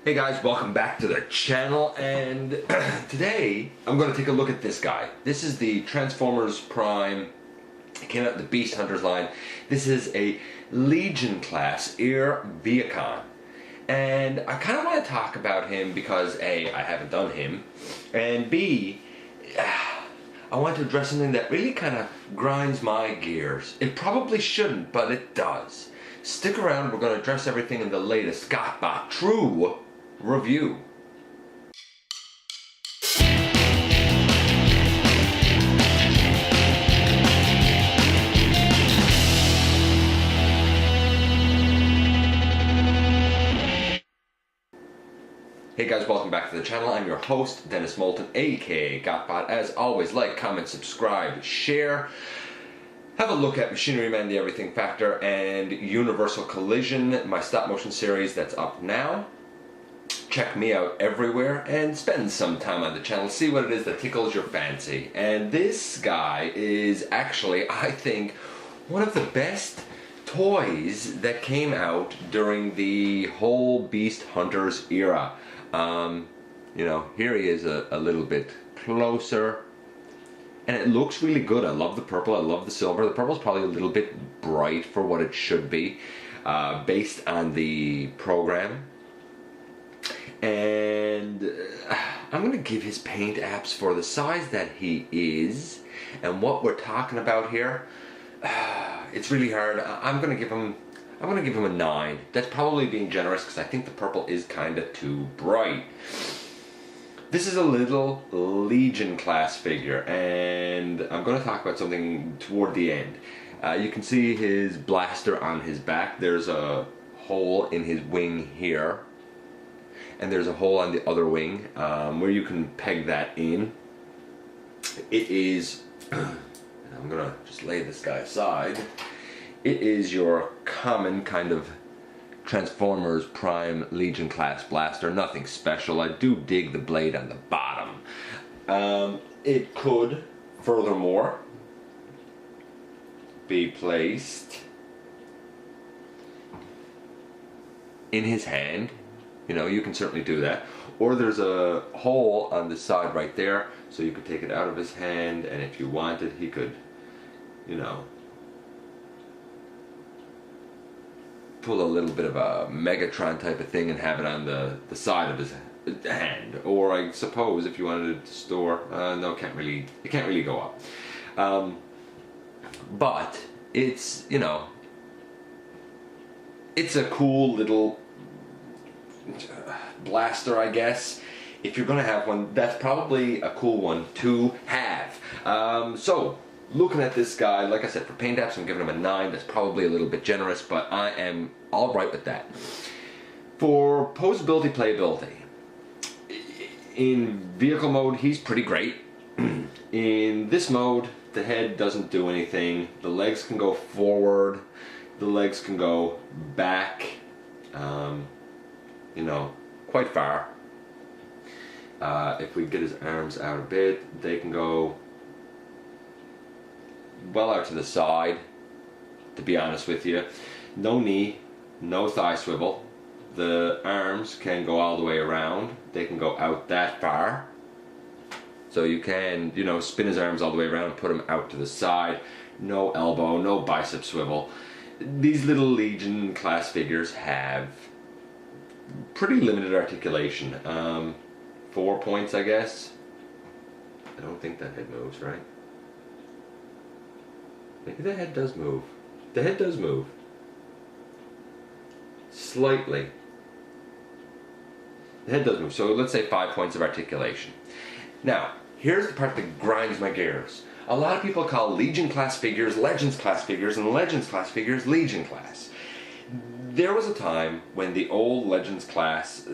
Hey guys, welcome back to the channel, and today I'm going to take a look at this guy. This is the Transformers Prime. It came out in the Beast Hunters line. This is a Legion class Air Vehicon. And I kind of want to talk about him because A, I haven't done him, and B, I want to address something that really kind of grinds my gears. It probably shouldn't, but it does. Stick around, we're going to address everything in the latest GotBot True review. Hey guys, welcome back to the channel. I'm your host, Dennis Moulton, aka GotBot. As always, like, comment, subscribe, share. Have a look at Machinery Man, the Everything Factor, and Universal Collision, my stop motion series that's up now. Check me out everywhere and spend some time on the channel. See what it is that tickles your fancy. And this guy is actually, I think, one of the best toys that came out during the whole Beast Hunters era. You know, here he is a little bit closer. And it looks really good. I love the purple, I love the silver. The purple's probably a little bit bright for what it should be, based on the program. And I'm going to give his paint apps for the size that he is and what we're talking about here. It's really hard. I'm going to give him a 9. That's probably being generous because I think the purple is kind of too bright. This is a little Legion class figure, and I'm going to talk about something toward the end. You can see his blaster on his back. There's a hole in his wing here, and there's a hole on the other wing where you can peg that in. It is, I'm going to just lay this guy aside. It is your common kind of Transformers Prime Legion class blaster. Nothing special. I do dig the blade on the bottom. It could, furthermore, be placed in his hand. You know, you can certainly do that. Or there's a hole on the side right there, so you could take it out of his hand, and if you wanted, he could, you know, pull a little bit of a Megatron type of thing and have it on the side of his hand. Or I suppose if you wanted to store, no, it can't really go up. But it's, you know, it's a cool little blaster, I guess. If you're gonna have one, that's probably a cool one to have. So looking at this guy, like I said, for paint apps, I'm giving him a 9. That's probably a little bit generous, but I am alright with that. For posability, playability, in vehicle mode, he's pretty great. In this mode, the head doesn't do anything. The legs can go forward, the legs can go back, you know, quite far. If we get his arms out a bit, they can go well out to the side, to be honest with you. No knee, no thigh swivel. The arms can go all the way around. They can go out that far. So you can, you know, spin his arms all the way around, put him out to the side. No elbow, no bicep swivel. These little Legion class figures have pretty limited articulation. 4 points, I guess. I don't think that head moves, right? Maybe the head does move. The head does move. Slightly. The head does move. So let's say 5 points of articulation. Now, here's the part that grinds my gears. A lot of people call Legion class figures Legends class figures, and Legends class figures Legion class. There was a time when the old Legends class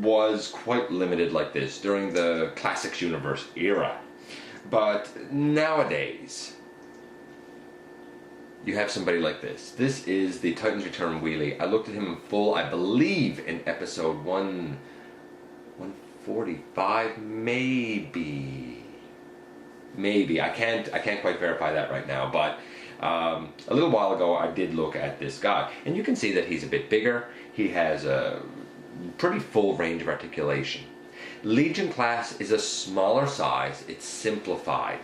was quite limited like this during the Classics Universe era. But nowadays, you have somebody like this. This is the Titans Return wheelie. I looked at him in full, I believe, in episode 145, maybe. I can't quite verify that right now, but a little while ago I did look at this guy, and you can see that he's a bit bigger. He has a pretty full range of articulation. Legion class is a smaller size, it's simplified.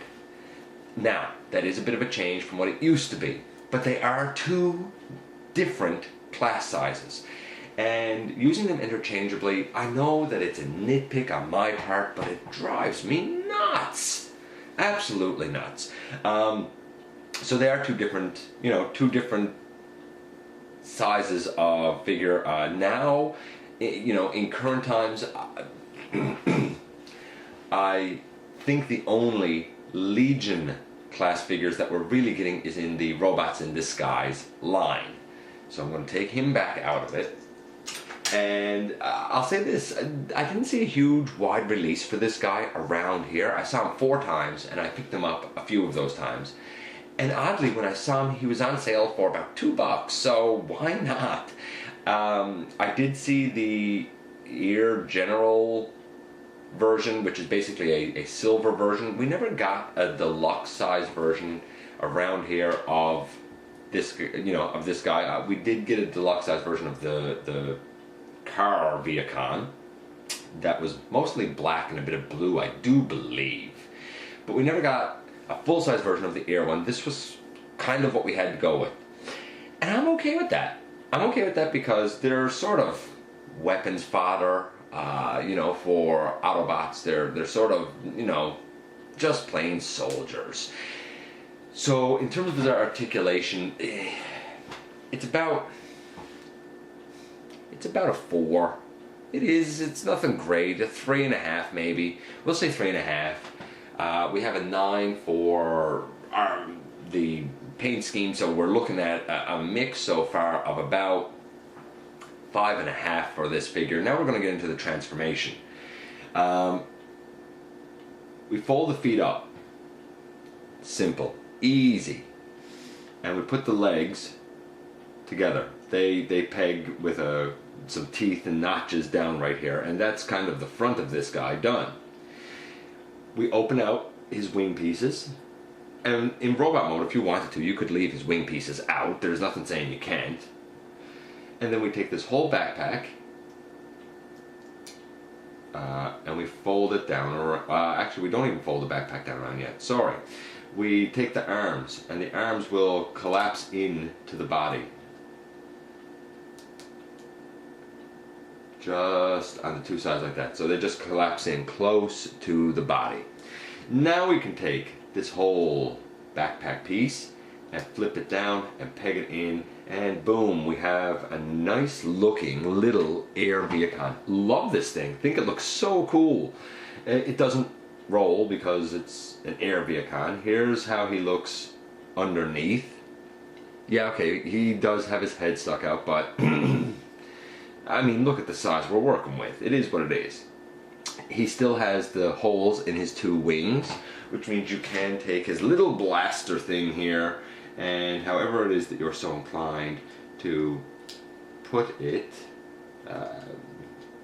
Now, that is a bit of a change from what it used to be, but they are two different class sizes. And using them interchangeably, I know that it's a nitpick on my part, but it drives me nuts. Absolutely nuts. So they are two different sizes of figure. Now, in current times, I think the only Legion class figures that we're really getting is in the Robots in Disguise line. So I'm going to take him back out of it. And I'll say this, I didn't see a huge wide release for this guy around here. I saw him 4 times and I picked him up a few of those times. And oddly, when I saw him, he was on sale for about $2, so why not? I did see the Air General version, which is basically a silver version. We never got a deluxe size version around here of this, of this guy. We did get a deluxe size version of the Air Vehicon that was mostly black and a bit of blue, I do believe. But we never got a full-size version of the Air one. This was kind of what we had to go with. And I'm okay with that. I'm okay with that because they're sort of weapons fodder, for Autobots. They're sort of, just plain soldiers. So in terms of their articulation, it's about a 4. It's nothing great, a 3.5 maybe. We'll say 3.5. We have a 9 for the paint scheme, so we're looking at a mix so far of about 5.5 for this figure. Now we're going to get into the transformation. We fold the feet up. Simple. Easy. And we put the legs together. They peg with some teeth and notches down right here, and that's kind of the front of this guy done. We open out his wing pieces, and in robot mode, if you wanted to, you could leave his wing pieces out. There's nothing saying you can't. And then we take this whole backpack and we fold it down, or actually we don't even fold the backpack down around yet, sorry. We take the arms, and the arms will collapse in to the body. Just on the 2 sides like that. So they just collapse in close to the body. Now we can take this whole backpack piece and flip it down and peg it in, and boom, we have a nice looking little Air Vehicon. Love this thing. Think it looks so cool. It doesn't roll because it's an Air Vehicon. Here's how he looks underneath. Yeah, okay, he does have his head stuck out, but I mean, look at the size we're working with. It is what it is. He still has the holes in his 2 wings, which means you can take his little blaster thing here, and however it is that you're so inclined to put it,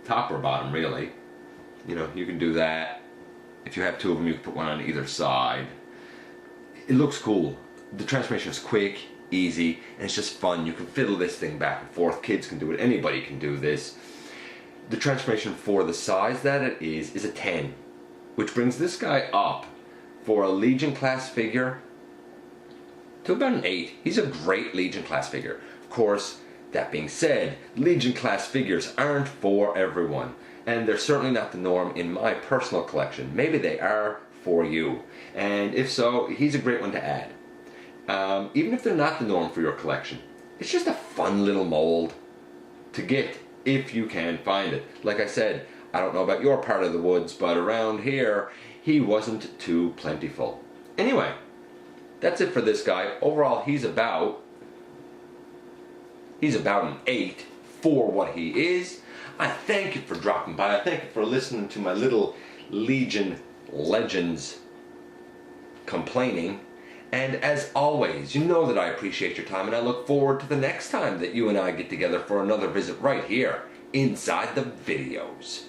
top or bottom really, you can do that. If you have 2 of them, you can put one on either side. It looks cool. The transformation is quick, easy, and it's just fun. You can fiddle this thing back and forth. Kids can do it. Anybody can do this. The transformation for the size that it is a 10, which brings this guy up for a Legion class figure to about an 8. He's a great Legion class figure. Of course, that being said, Legion class figures aren't for everyone, and they're certainly not the norm in my personal collection. Maybe they are for you, and if so, he's a great one to add. Even if they're not the norm for your collection, it's just a fun little mold to get if you can find it. Like I said, I don't know about your part of the woods, but around here, he wasn't too plentiful. Anyway, that's it for this guy. Overall, he's about an 8 for what he is. I thank you for dropping by. I thank you for listening to my little Legion Legends complaining. And as always, you know that I appreciate your time, and I look forward to the next time that you and I get together for another visit right here inside the videos.